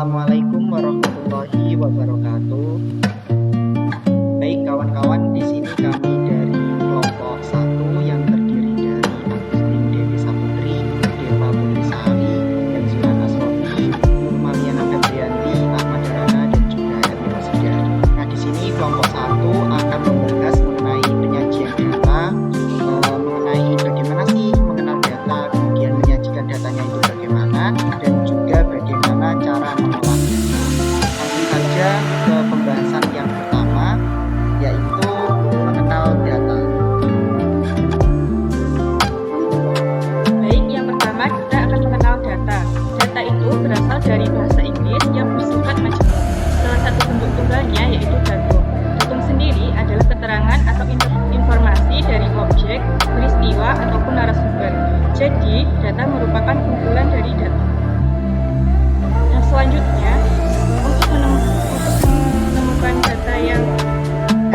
Assalamualaikum warahmatullahi wabarakatuh. Baik kawan-kawan, di sini kami dari kelompok 1 yang terdiri dari Agustin Dewi Saputri, Deva Putri Sari, dan Zulan Asrofi, Nurmaliana Febrianti, Ahmad Rana, dan juga Emi Rosida. Nah, di sini kelompok 1 akan membahas mengenai penyajian data, mengenai bagaimana sih mengenal data, kemudian menyajikan datanya itu bagaimana, dan juga bagaimana cara mengolah data. Langsung saja ke pembahasan yang pertama, yaitu mengenal data. Baik, yang pertama kita akan mengenal data. Data itu berasal dari bahasa Inggris yang bersifat majemuk. Salah satu bentuk tunggalnya yaitu datum. Datum sendiri adalah keterangan atau informasi dari objek, peristiwa, ataupun narasumber. Jadi, data merupakan kumpulan dari datum. Nah, selanjutnya, untuk menemukan data yang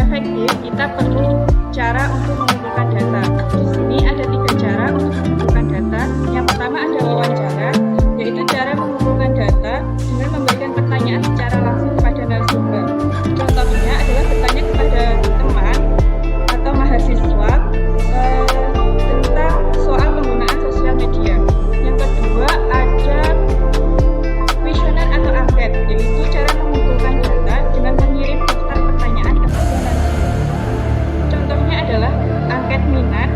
efektif, kita perlu cara untuk mengumpulkan data. Di sini ada 3 cara untuk mengumpulkan data. Yang pertama ada wawancara, yaitu cara mengumpulkan data dengan memberikan pertanyaan secara langsung kepada narasumber. Contohnya adalah bertanya kepada teman atau mahasiswa tentang soal penggunaan sosial media. Yang kedua ada kuesioner atau angket, yaitu cara mengumpulkan data dengan mengirim daftar pertanyaan ke masing narasumber. Contohnya adalah angket minat.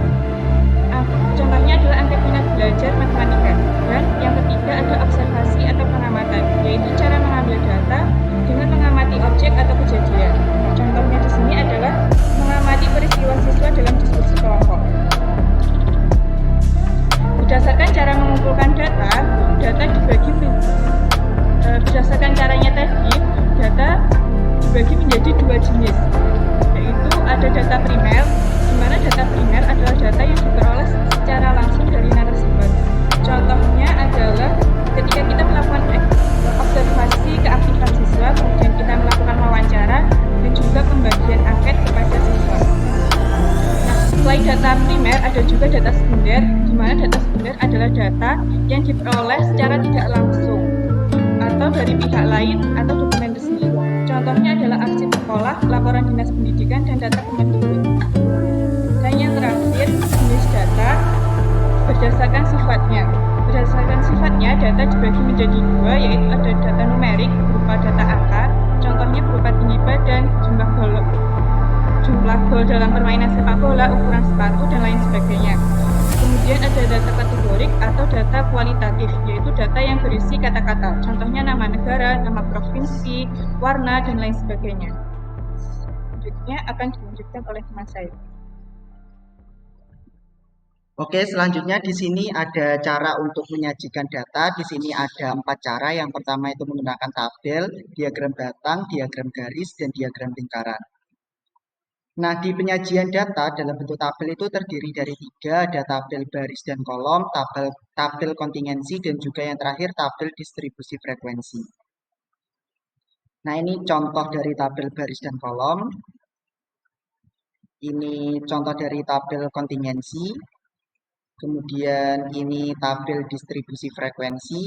Contohnya adalah angket minat belajar matematika. Dan yang ketiga ada observasi atau pengamatan, yaitu cara mengambil data dengan mengamati objek atau kejadian. Contohnya di sini adalah mengamati peristiwa siswa dalam diskusi kelompok. Berdasarkan cara mengumpulkan data, data dibagi berdasarkan caranya tadi, data dibagi menjadi 2 jenis, yaitu ada data primer, di mana data primer adalah data yang diperoleh secara langsung dari narasumber. Contohnya adalah ketika kita melakukan observasi keaktifan siswa, kemudian kita melakukan wawancara, dan juga pembagian angket kepada siswa. Nah, selain data primer, ada juga data sekunder, di mana data sekunder adalah data yang diperoleh secara tidak langsung atau dari pihak lain atau dokumen resmi. Contohnya adalah arsip sekolah, laporan dinas pendidikan, dan data Kemendikbud. Dan yang terakhir, jenis data berdasarkan sifatnya. Berdasarkan sifatnya, data dibagi menjadi 2, yaitu ada data numerik berupa data angka, contohnya berupa tinggi badan, jumlah gol dalam permainan sepak bola, ukuran sepatu, dan lain sebagainya. Kemudian ada data kategorik atau data kualitatif, yaitu data yang berisi kata-kata, contohnya nama negara, nama provinsi, warna, dan lain sebagainya. Selanjutnya akan dilanjutkan oleh teman saya. Oke, selanjutnya di sini ada cara untuk menyajikan data. Di sini ada 4 cara. Yang pertama itu menggunakan tabel, diagram batang, diagram garis, dan diagram lingkaran. Nah, di penyajian data dalam bentuk tabel itu terdiri dari 3, ada tabel baris dan kolom, tabel kontingensi, dan juga yang terakhir tabel distribusi frekuensi. Nah, ini contoh dari tabel baris dan kolom. Ini contoh dari tabel kontingensi. Kemudian ini tabel distribusi frekuensi.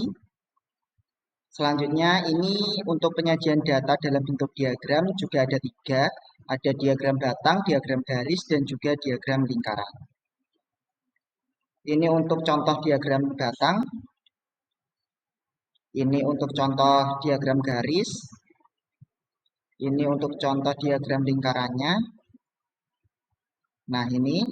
Selanjutnya ini untuk penyajian data dalam bentuk diagram juga ada 3. Ada diagram batang, diagram garis, dan juga diagram lingkaran. Ini untuk contoh diagram batang. Ini untuk contoh diagram garis. Ini untuk contoh diagram lingkarannya. Nah, ini.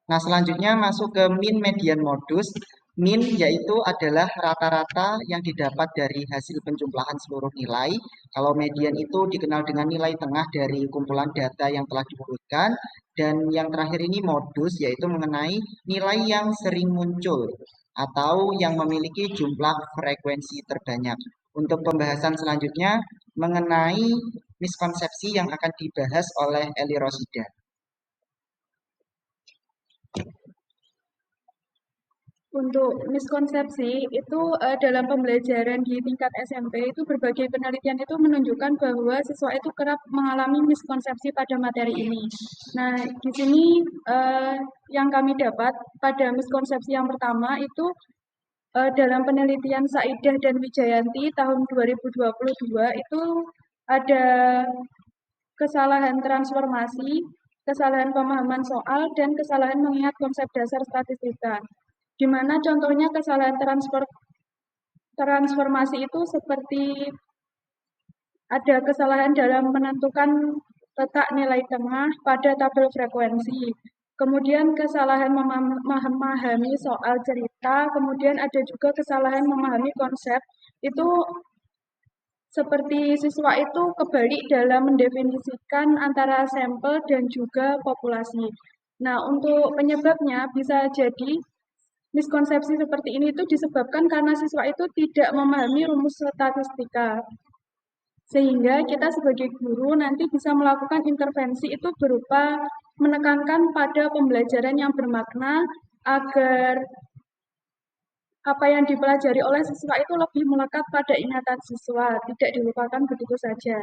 Nah, selanjutnya masuk ke min, median, modus. Min yaitu adalah rata-rata yang didapat dari hasil penjumlahan seluruh nilai. Kalau median itu dikenal dengan nilai tengah dari kumpulan data yang telah diurutkan. Dan yang terakhir ini modus, yaitu mengenai nilai yang sering muncul atau yang memiliki jumlah frekuensi terbanyak. Untuk pembahasan selanjutnya mengenai miskonsepsi yang akan dibahas oleh Eli Rosida. Untuk miskonsepsi itu dalam pembelajaran di tingkat SMP itu berbagai penelitian itu menunjukkan bahwa siswa itu kerap mengalami miskonsepsi pada materi ini. Nah, di sini yang kami dapat pada miskonsepsi yang pertama itu dalam penelitian Saidah dan Wijayanti tahun 2022 itu ada kesalahan transformasi, kesalahan pemahaman soal, dan kesalahan mengingat konsep dasar statistika. Di mana contohnya kesalahan transformasi itu seperti ada kesalahan dalam menentukan letak nilai tengah pada tabel frekuensi. Kemudian kesalahan memahami soal cerita, kemudian ada juga kesalahan memahami konsep. Itu seperti siswa itu kebalik dalam mendefinisikan antara sampel dan juga populasi. Nah, untuk penyebabnya bisa jadi miskonsepsi seperti ini itu disebabkan karena siswa itu tidak memahami rumus statistika. Sehingga kita sebagai guru nanti bisa melakukan intervensi itu berupa menekankan pada pembelajaran yang bermakna agar apa yang dipelajari oleh siswa itu lebih melekat pada ingatan siswa, tidak dilupakan begitu saja.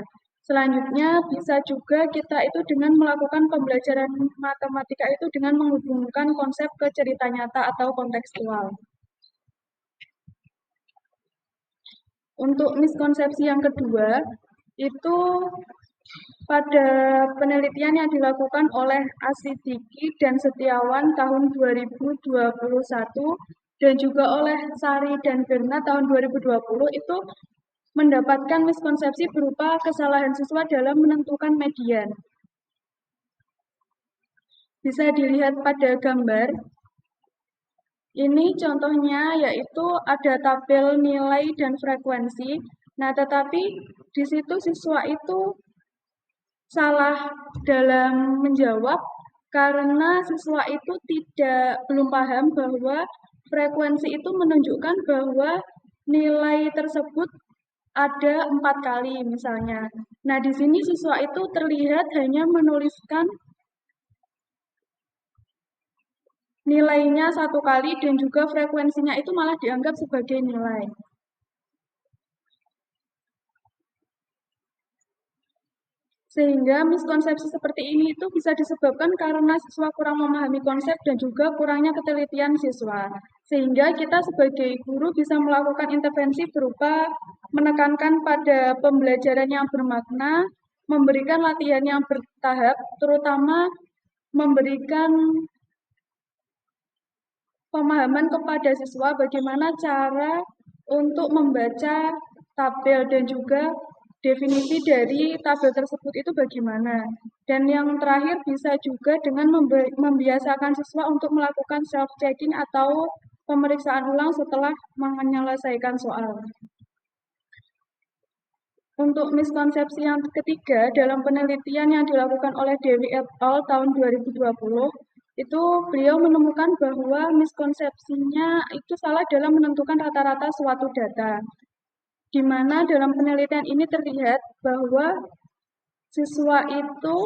Selanjutnya bisa juga kita itu dengan melakukan pembelajaran matematika itu dengan menghubungkan konsep ke cerita nyata atau kontekstual. Untuk miskonsepsi yang kedua, itu pada penelitian yang dilakukan oleh Asidiki dan Setiawan tahun 2021 dan juga oleh Sari dan Berna tahun 2020 itu mendapatkan miskonsepsi berupa kesalahan siswa dalam menentukan median. Bisa dilihat pada gambar. Ini contohnya yaitu ada tabel nilai dan frekuensi. Nah, tetapi di situ siswa itu salah dalam menjawab karena siswa itu belum paham bahwa frekuensi itu menunjukkan bahwa nilai tersebut ada 4 kali misalnya. Nah, di sini siswa itu terlihat hanya menuliskan nilainya 1 kali dan juga frekuensinya itu malah dianggap sebagai nilai. Sehingga miskonsepsi seperti ini itu bisa disebabkan karena siswa kurang memahami konsep dan juga kurangnya ketelitian siswa. Sehingga kita sebagai guru bisa melakukan intervensi berupa menekankan pada pembelajaran yang bermakna, memberikan latihan yang bertahap, terutama memberikan pemahaman kepada siswa bagaimana cara untuk membaca tabel dan juga definisi dari tabel tersebut itu bagaimana. Dan yang terakhir bisa juga dengan membiasakan siswa untuk melakukan self-checking atau pemeriksaan ulang setelah menyelesaikan soal. Untuk miskonsepsi yang ketiga, dalam penelitian yang dilakukan oleh Dewi et al. Tahun 2020, itu beliau menemukan bahwa miskonsepsinya itu salah dalam menentukan rata-rata suatu data. Di mana dalam penelitian ini terlihat bahwa siswa itu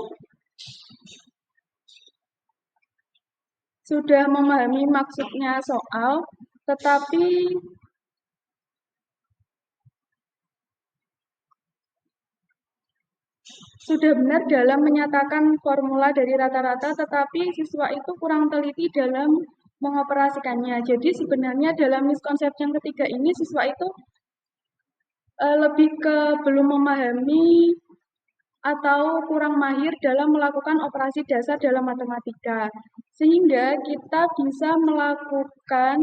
sudah memahami maksudnya soal, tetapi sudah benar dalam menyatakan formula dari rata-rata, tetapi siswa itu kurang teliti dalam mengoperasikannya. Jadi sebenarnya dalam miskonsepsi yang ketiga ini siswa itu lebih ke belum memahami atau kurang mahir dalam melakukan operasi dasar dalam matematika. Sehingga kita bisa melakukan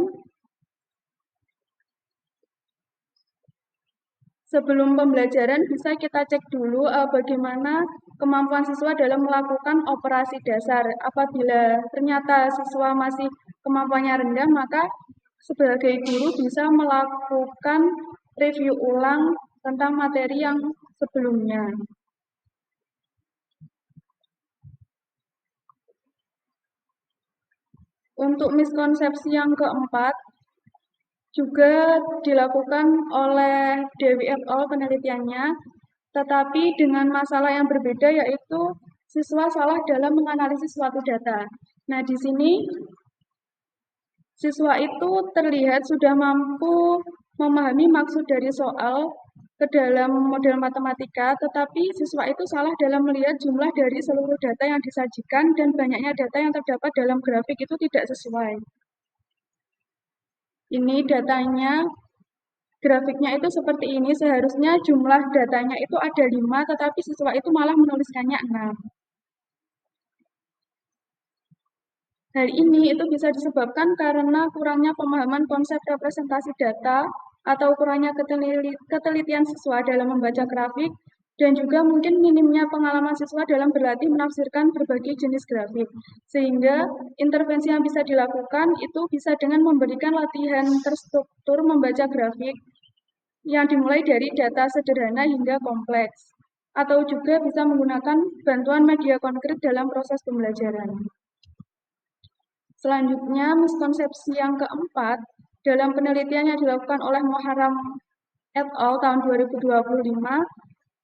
sebelum pembelajaran bisa kita cek dulu bagaimana kemampuan siswa dalam melakukan operasi dasar. Apabila ternyata siswa masih kemampuannya rendah, maka sebagai guru bisa melakukan review ulang tentang materi yang sebelumnya. Untuk miskonsepsi yang keempat, juga dilakukan oleh Dewi et al. Penelitiannya, tetapi dengan masalah yang berbeda yaitu siswa salah dalam menganalisis suatu data. Nah, di sini siswa itu terlihat sudah mampu memahami maksud dari soal ke dalam model matematika, tetapi siswa itu salah dalam melihat jumlah dari seluruh data yang disajikan dan banyaknya data yang terdapat dalam grafik itu tidak sesuai. Ini datanya, grafiknya itu seperti ini, seharusnya jumlah datanya itu ada 5, tetapi siswa itu malah menuliskannya 6. Hal ini itu bisa disebabkan karena kurangnya pemahaman konsep representasi data atau kurangnya ketelitian siswa dalam membaca grafik dan juga mungkin minimnya pengalaman siswa dalam berlatih menafsirkan berbagai jenis grafik. Sehingga intervensi yang bisa dilakukan itu bisa dengan memberikan latihan terstruktur membaca grafik yang dimulai dari data sederhana hingga kompleks. Atau juga bisa menggunakan bantuan media konkret dalam proses pembelajaran. Selanjutnya, miskonsepsi yang keempat, dalam penelitian yang dilakukan oleh Muharram et al. Tahun 2025,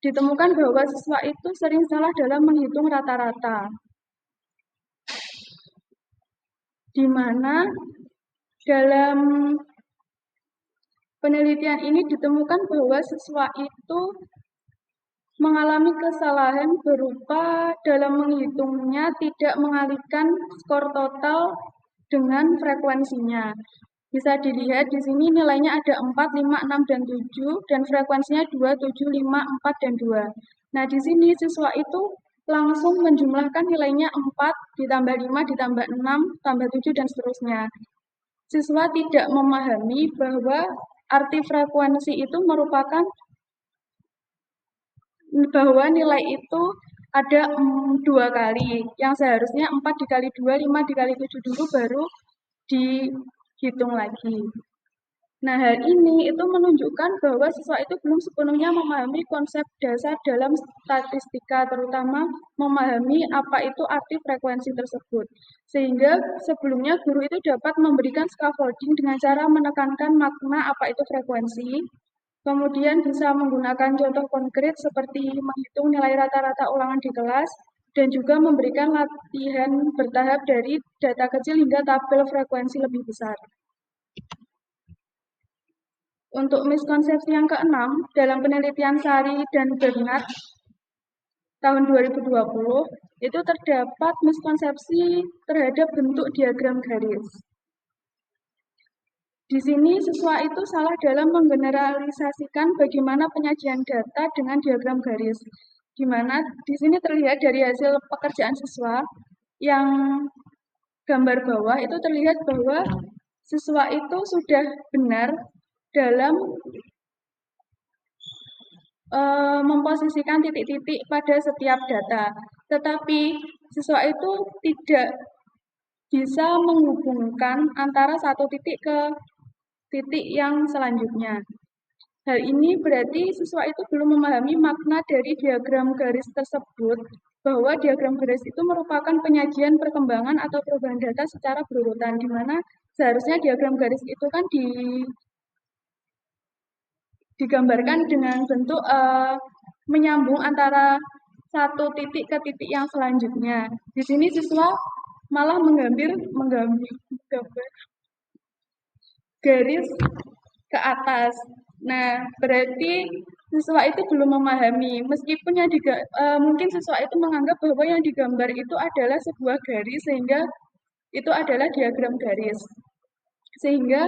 ditemukan bahwa siswa itu sering salah dalam menghitung rata-rata. Di mana dalam penelitian ini ditemukan bahwa siswa itu mengalami kesalahan berupa dalam menghitungnya tidak mengalihkan skor total dengan frekuensinya. Bisa dilihat di sini nilainya ada 4, 5, 6, dan 7, dan frekuensinya 2, 7, 5, 4, dan 2. Nah, di sini siswa itu langsung menjumlahkan nilainya 4, ditambah 5, ditambah 6, tambah 7, dan seterusnya. Siswa tidak memahami bahwa arti frekuensi itu merupakan bahwa nilai itu ada 2 kali, yang seharusnya 4 dikali 2, 5 dikali 7 dulu baru dihitung lagi. Nah, hal ini itu menunjukkan bahwa siswa itu belum sepenuhnya memahami konsep dasar dalam statistika, terutama memahami apa itu arti frekuensi tersebut. Sehingga sebelumnya guru itu dapat memberikan scaffolding dengan cara menekankan makna apa itu frekuensi, kemudian bisa menggunakan contoh konkret seperti menghitung nilai rata-rata ulangan di kelas, dan juga memberikan latihan bertahap dari data kecil hingga tabel frekuensi lebih besar. Untuk miskonsepsi yang keenam, dalam penelitian Sari dan Bernard tahun 2020, itu terdapat miskonsepsi terhadap bentuk diagram garis. Di sini siswa itu salah dalam menggeneralisasikan bagaimana penyajian data dengan diagram garis. Di mana di sini terlihat dari hasil pekerjaan siswa yang gambar bawah itu terlihat bahwa siswa itu sudah benar dalam memposisikan titik-titik pada setiap data. Tetapi siswa itu tidak bisa menghubungkan antara satu titik ke titik yang selanjutnya. Hal ini berarti siswa itu belum memahami makna dari diagram garis tersebut, bahwa diagram garis itu merupakan penyajian perkembangan atau perubahan data secara berurutan, di mana seharusnya diagram garis itu kan digambarkan dengan bentuk menyambung antara satu titik ke titik yang selanjutnya. Di sini siswa malah menggambar garis ke atas. Nah, berarti siswa itu belum memahami, meskipun mungkin siswa itu menganggap bahwa yang digambar itu adalah sebuah garis, sehingga itu adalah diagram garis. Sehingga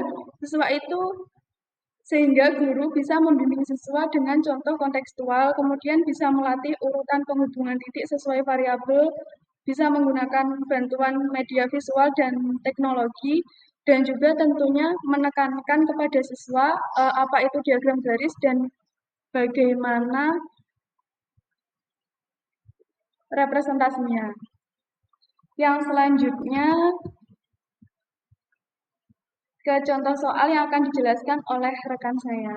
guru bisa membimbing siswa dengan contoh kontekstual, kemudian bisa melatih urutan penghubungan titik sesuai variabel, bisa menggunakan bantuan media visual dan teknologi, dan juga tentunya menekankan kepada siswa apa itu diagram garis dan bagaimana representasinya. Yang selanjutnya ke contoh soal yang akan dijelaskan oleh rekan saya.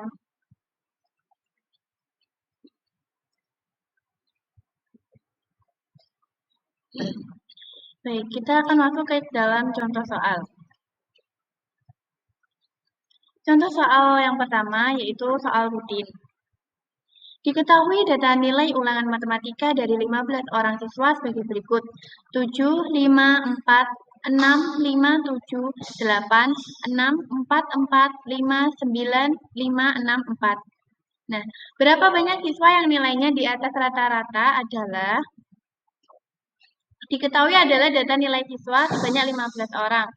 Baik, kita akan masuk ke dalam contoh soal. Contoh soal yang pertama yaitu soal rutin. Diketahui data nilai ulangan matematika dari 15 orang siswa sebagai berikut. 7, 5, 4, 6, 5, 7, 8, 6, 4, 4, 5, 9, 5, 6, 4. Nah, berapa banyak siswa yang nilainya di atas rata-rata adalah diketahui adalah data nilai siswa sebanyak 15 orang.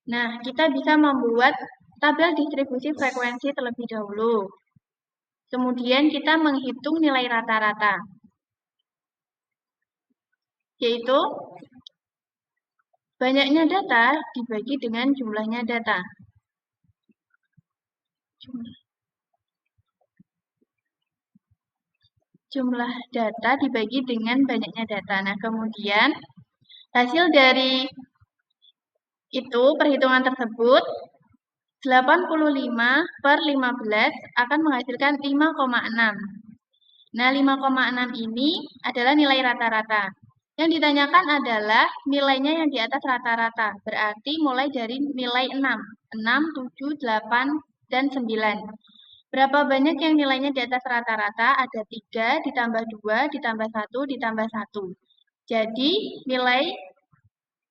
Nah, kita bisa membuat tabel distribusi frekuensi terlebih dahulu. Kemudian kita menghitung nilai rata-rata, yaitu banyaknya data dibagi dengan jumlahnya data. Jumlah data dibagi dengan banyaknya data. Nah, kemudian hasil dari itu, perhitungan tersebut, 85 per 15 akan menghasilkan 5,6. Nah, 5,6 ini adalah nilai rata-rata. Yang ditanyakan adalah nilainya yang di atas rata-rata. Berarti mulai dari nilai 6. 6, 7, 8, dan 9. Berapa banyak yang nilainya di atas rata-rata? Ada 3, ditambah 2, ditambah 1, ditambah 1. Jadi, nilai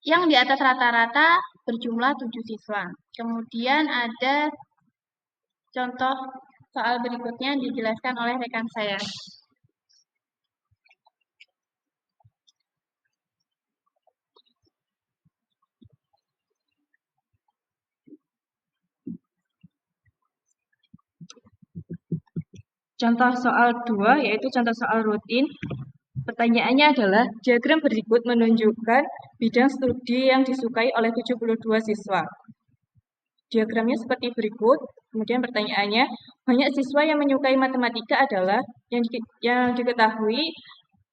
yang di atas rata-rata berjumlah 7 siswa. Kemudian ada contoh soal berikutnya dijelaskan oleh rekan saya. Contoh soal 2 yaitu contoh soal rutin. Pertanyaannya adalah, diagram berikut menunjukkan bidang studi yang disukai oleh 72 siswa. Diagramnya seperti berikut. Kemudian pertanyaannya, banyak siswa yang menyukai matematika adalah yang diketahui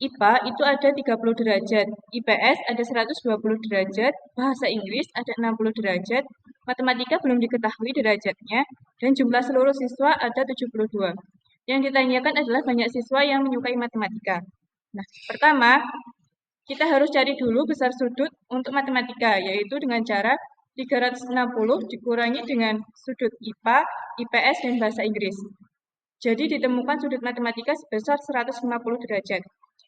IPA itu ada 30 derajat, IPS ada 120 derajat, bahasa Inggris ada 60 derajat, matematika belum diketahui derajatnya, dan jumlah seluruh siswa ada 72. Yang ditanyakan adalah banyak siswa yang menyukai matematika. Nah, pertama, kita harus cari dulu besar sudut untuk matematika, yaitu dengan cara 360 dikurangi dengan sudut IPA, IPS, dan bahasa Inggris. Jadi ditemukan sudut matematika sebesar 150 derajat.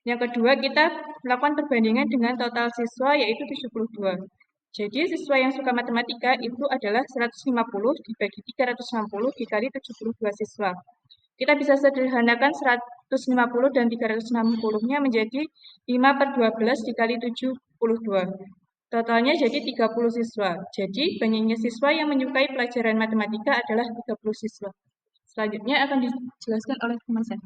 Yang kedua, kita melakukan perbandingan dengan total siswa, yaitu 72. Jadi siswa yang suka matematika itu adalah 150 dibagi 360 dikali 72 siswa. Kita bisa sederhanakan 150 dan 360-nya menjadi 5 per 12 dikali 72. Totalnya jadi 30 siswa. Jadi banyaknya siswa yang menyukai pelajaran matematika adalah 30 siswa. Selanjutnya akan dijelaskan oleh teman saya.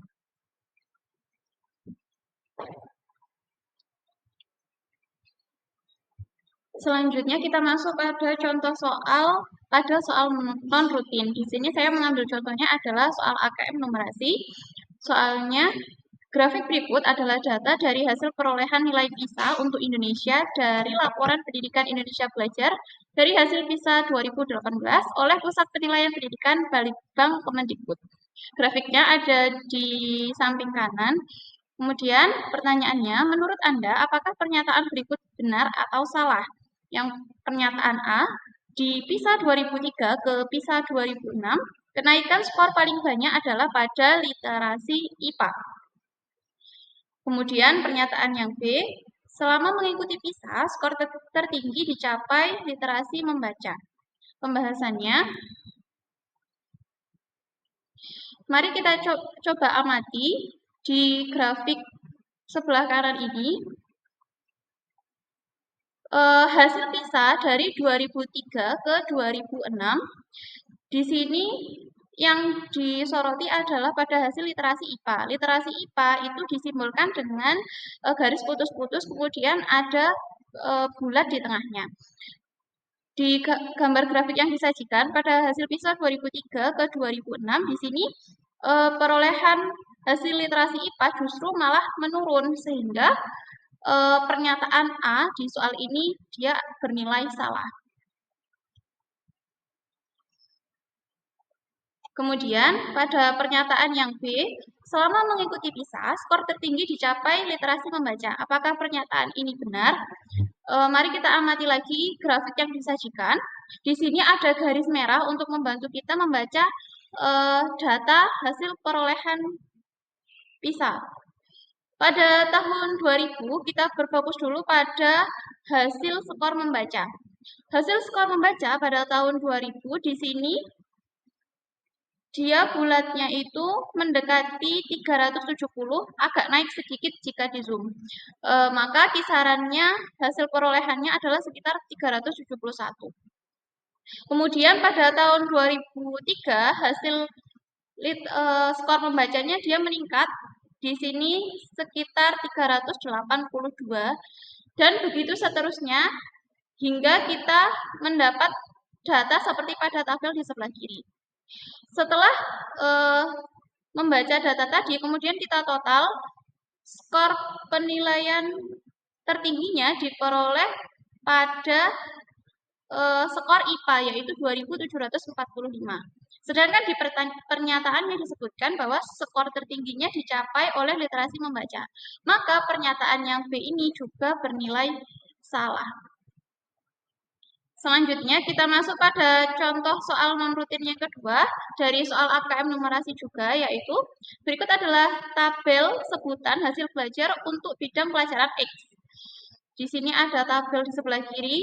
Selanjutnya kita masuk pada contoh soal non rutin. Di sini saya mengambil contohnya adalah soal AKM numerasi. Soalnya grafik berikut adalah data dari hasil perolehan nilai PISA untuk Indonesia dari laporan Pendidikan Indonesia Belajar dari hasil PISA 2018 oleh Pusat Penilaian Pendidikan Balitbang Kemendikbud. Grafiknya ada di samping kanan. Kemudian pertanyaannya, menurut Anda apakah pernyataan berikut benar atau salah? Yang pernyataan A, di PISA 2003 ke PISA 2006, kenaikan skor paling banyak adalah pada literasi IPA. Kemudian pernyataan yang B, selama mengikuti PISA, skor tertinggi dicapai literasi membaca. Pembahasannya, mari kita coba amati di grafik sebelah kanan ini. Hasil PISA dari 2003 ke 2006, di sini yang disoroti adalah pada hasil literasi IPA. Literasi IPA itu disimbolkan dengan garis putus-putus, kemudian ada bulat di tengahnya. Di gambar grafik yang disajikan pada hasil PISA 2003 ke 2006, di sini perolehan hasil literasi IPA justru malah menurun, sehingga pernyataan A di soal ini dia bernilai salah. Kemudian pada pernyataan yang B, selama mengikuti PISA, skor tertinggi dicapai literasi membaca. Apakah pernyataan ini benar? Mari kita amati lagi grafik yang disajikan. Di sini ada garis merah untuk membantu kita membaca data hasil perolehan PISA. Pada tahun 2000 kita berfokus dulu pada hasil skor membaca. Hasil skor membaca pada tahun 2000 di sini dia bulatnya itu mendekati 370, agak naik sedikit jika di zoom. Maka kisarannya hasil perolehannya adalah sekitar 371. Kemudian pada tahun 2003 hasil skor membacanya dia meningkat di sini sekitar 382 dan begitu seterusnya hingga kita mendapat data seperti pada tabel di sebelah kiri. Setelah membaca data tadi, kemudian kita total skor penilaian tertingginya diperoleh pada skor IPA yaitu 2745. Sedangkan di pernyataannya disebutkan bahwa skor tertingginya dicapai oleh literasi membaca. Maka pernyataan yang B ini juga bernilai salah. Selanjutnya kita masuk pada contoh soal non-rutin yang kedua dari soal AKM numerasi juga, yaitu berikut adalah tabel sebutan hasil belajar untuk bidang pelajaran X. Di sini ada tabel di sebelah kiri.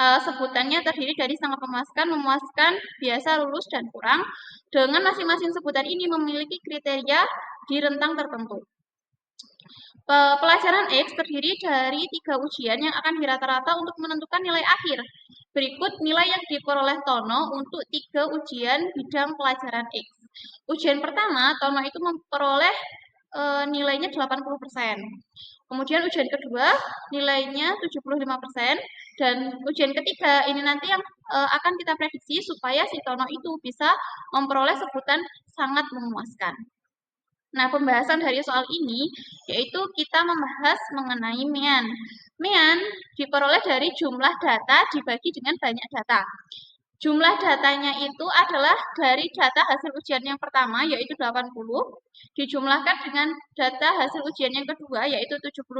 Sebutannya terdiri dari sangat memuaskan, memuaskan, biasa, lulus, dan kurang. Dengan masing-masing sebutan ini memiliki kriteria di rentang tertentu. Pelajaran X terdiri dari 3 ujian yang akan dirata-rata untuk menentukan nilai akhir. Berikut nilai yang diperoleh Tono untuk 3 ujian bidang pelajaran X. Ujian pertama, Tono itu memperoleh nilainya 80%. Kemudian ujian kedua nilainya 75%. Dan ujian ketiga ini nanti yang akan kita prediksi supaya si Tono itu bisa memperoleh sebutan sangat memuaskan. Nah, pembahasan dari soal ini yaitu kita membahas mengenai MEAN. MEAN diperoleh dari jumlah data dibagi dengan banyak data. Jumlah datanya itu adalah dari data hasil ujian yang pertama yaitu 80, dijumlahkan dengan data hasil ujian yang kedua yaitu 75,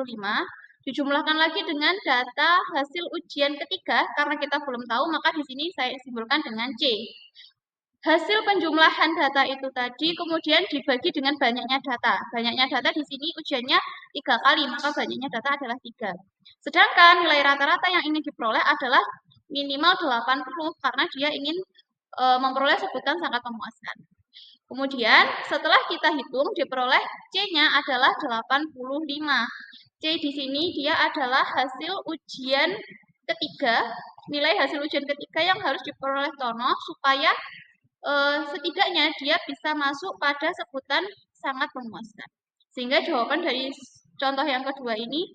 dijumlahkan lagi dengan data hasil ujian ketiga karena kita belum tahu maka di sini saya simbolkan dengan C. Hasil penjumlahan data itu tadi kemudian dibagi dengan banyaknya data. Banyaknya data di sini ujiannya 3 kali, maka banyaknya data adalah 3. Sedangkan nilai rata-rata yang ingin diperoleh adalah minimal 80 karena dia ingin memperoleh sebutan sangat memuaskan. Kemudian setelah kita hitung diperoleh C-nya adalah 85. C di sini dia adalah hasil ujian ketiga, nilai hasil ujian ketiga yang harus diperoleh Tono supaya setidaknya dia bisa masuk pada sebutan sangat memuaskan. Sehingga jawaban dari contoh yang kedua ini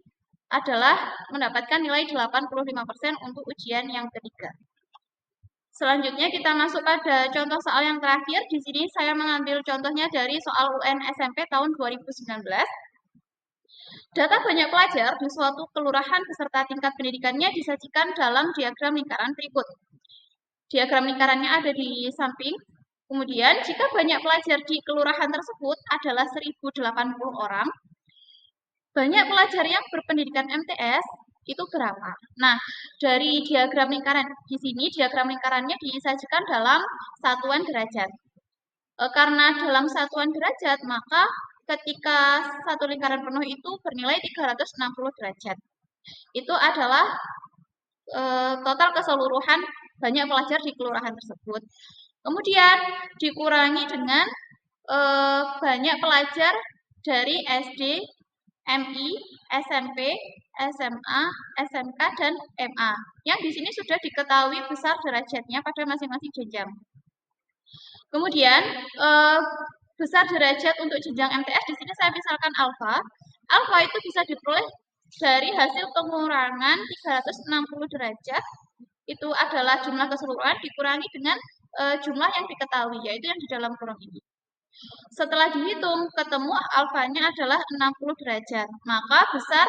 adalah mendapatkan nilai 85% untuk ujian yang ketiga. Selanjutnya kita masuk pada contoh soal yang terakhir. Di sini saya mengambil contohnya dari soal UN SMP tahun 2019. Data banyak pelajar di suatu kelurahan beserta tingkat pendidikannya disajikan dalam diagram lingkaran berikut. Diagram lingkarannya ada di samping. Kemudian, jika banyak pelajar di kelurahan tersebut adalah 1080 orang, banyak pelajar yang berpendidikan MTS itu berapa? Nah, dari diagram lingkaran di sini, diagram lingkarannya disajikan dalam satuan derajat. Karena dalam satuan derajat, maka ketika satu lingkaran penuh itu bernilai 360 derajat. Itu adalah total keseluruhan banyak pelajar di kelurahan tersebut. Kemudian dikurangi dengan banyak pelajar dari SD, MI, SMP, SMA, SMK, dan MA. Yang di sini sudah diketahui besar derajatnya pada masing-masing jenjang. Kemudian besar derajat untuk jenjang MTS di sini saya misalkan alfa. Alfa itu bisa diperoleh dari hasil pengurangan 360 derajat. Itu adalah jumlah keseluruhan dikurangi dengan jumlah yang diketahui, yaitu yang di dalam kurung ini. Setelah dihitung, ketemu alfanya adalah 60 derajat. Maka besar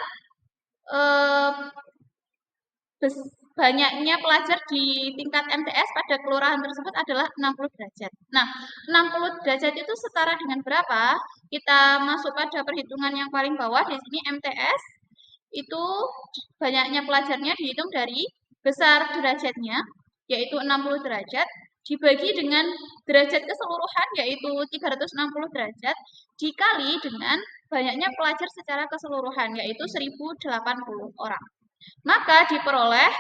banyaknya pelajar di tingkat MTS pada kelurahan tersebut adalah 60 derajat. Nah, 60 derajat itu setara dengan berapa? Kita masuk pada perhitungan yang paling bawah. Di sini MTS itu banyaknya pelajarnya dihitung dari besar derajatnya, yaitu 60 derajat, dibagi dengan derajat keseluruhan yaitu 360 derajat dikali dengan banyaknya pelajar secara keseluruhan yaitu 1080 orang. Maka diperoleh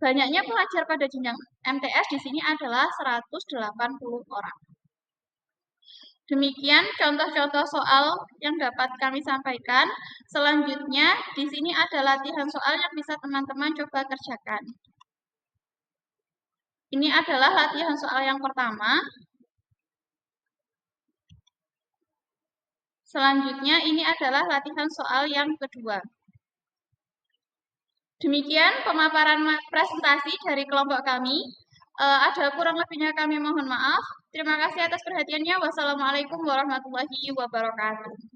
banyaknya pelajar pada jenjang MTS di sini adalah 180 orang. Demikian contoh-contoh soal yang dapat kami sampaikan. Selanjutnya, di sini ada latihan soal yang bisa teman-teman coba kerjakan. Ini adalah latihan soal yang pertama. Selanjutnya, ini adalah latihan soal yang kedua. Demikian pemaparan presentasi dari kelompok kami. Ada kurang lebihnya kami mohon maaf. Terima kasih atas perhatiannya. Wassalamualaikum warahmatullahi wabarakatuh.